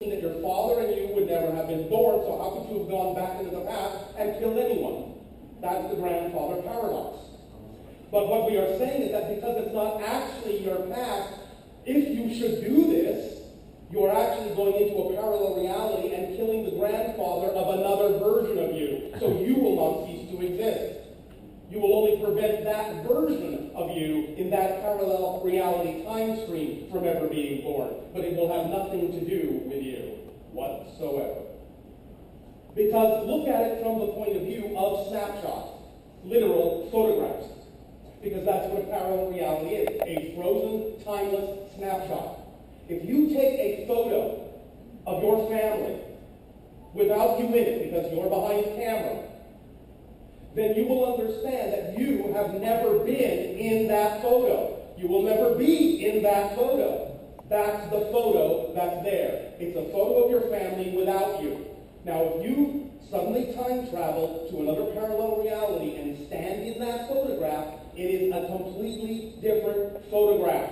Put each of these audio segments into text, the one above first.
that your father and you would never have been born, so how could you have gone back into the past and killed anyone? That's the grandfather paradox. But what we are saying is that because it's not actually your past, if you should do this, you are actually going into a parallel reality and killing the grandfather of another version of you. So you will not cease to exist. You will only prevent that version of you in that parallel reality time stream from ever being born. But it will have nothing to do with you whatsoever. Because look at it from the point of view of snapshots, literal photographs. Because that's what a parallel reality is, a frozen, timeless snapshot. If you take a photo of your family without you in it, because you're behind the camera, then you will understand that you have never been in that photo. You will never be in that photo. That's the photo that's there. It's a photo of your family without you. Now, if you suddenly time travel to another parallel reality and stand in that photograph, it is a completely different photograph.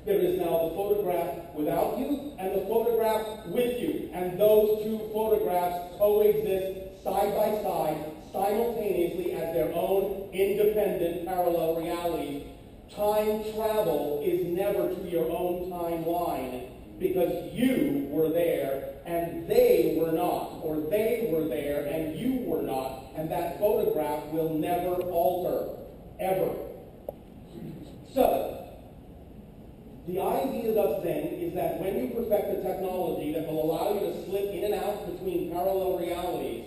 There is now the photograph without you and the photograph with you. And those two photographs coexist side by side, simultaneously as their own independent parallel realities. Time travel is never to your own timeline because you were there and they were not, or they were there and you were not, and that photograph will never alter, ever. So, the idea thus then is that when you perfect a technology that will allow you to slip in and out between parallel realities,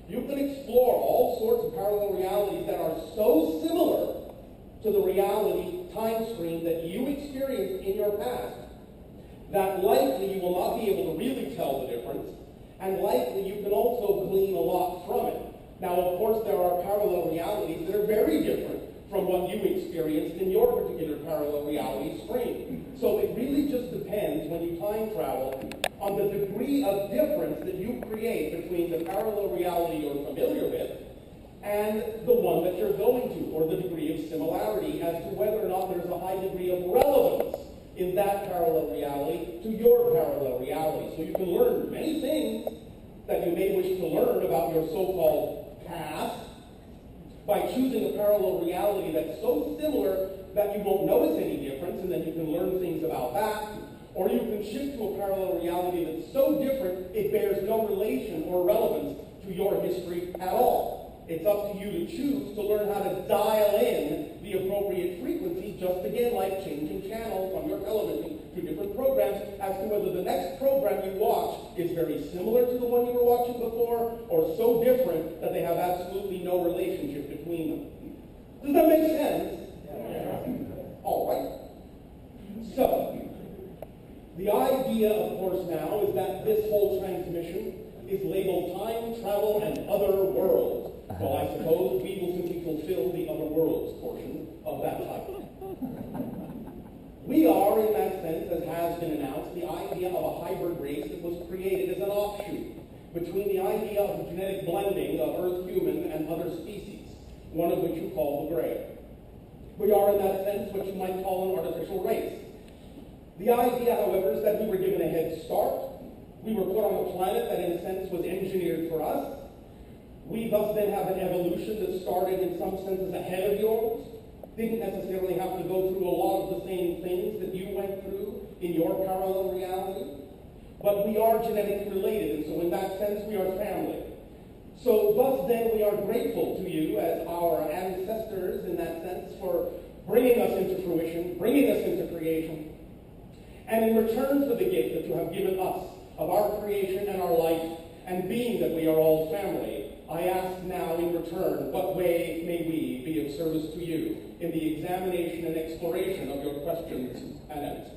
you can explore all sorts of parallel realities that are so similar to the reality time stream that you experienced in your past that likely you will not be able to really tell the difference, and likely you can also glean a lot from it. Now, of course, there are parallel realities that are very different from what you experienced in your particular parallel reality stream. So it really just depends, when you time travel, on the degree of difference that you create between the parallel reality you're familiar with and the one that you're going to, or the degree of similarity as to whether or not there's a high degree of relevance in that parallel reality to your parallel reality. So you can learn many things that you may wish to learn about your so-called past by choosing a parallel reality that's so similar that you won't notice any difference, and then you can learn things about that. Or you can shift to a parallel reality that's so different it bears no relation or relevance to your history at all. It's up to you to choose to learn how to dial in the appropriate frequency, just again like changing channels on your television to different programs, as to whether the next program you watch is very similar to the one you were watching before, or so different that they have absolutely no relationship between them. Does that make sense? Yeah. All right. So, the idea, of course, now is that this whole transmission is labeled Time, Travel, and Other Worlds. Well, I suppose we will simply fulfill the Other Worlds portion of that title. We are, in that sense, as has been announced, the idea of a hybrid race that was created as an offshoot between the idea of the genetic blending of Earth human and other species, one of which you call the gray. We are, in that sense, what you might call an artificial race. The idea, however, is that we were given a head start. We were put on a planet that, in a sense, was engineered for us. We thus then have an evolution that started, in some senses, ahead of yours. Didn't necessarily have to go through a lot of the same things that you went through in your parallel reality. But we are genetically related, and so in that sense, we are family. So thus then, we are grateful to you as our ancestors, in that sense, for bringing us into fruition, bringing us into creation. And in return for the gift that you have given us of our creation and our life, and being that we are all family, I ask now in return, what way may we be of service to you in the examination and exploration of your questions and answers?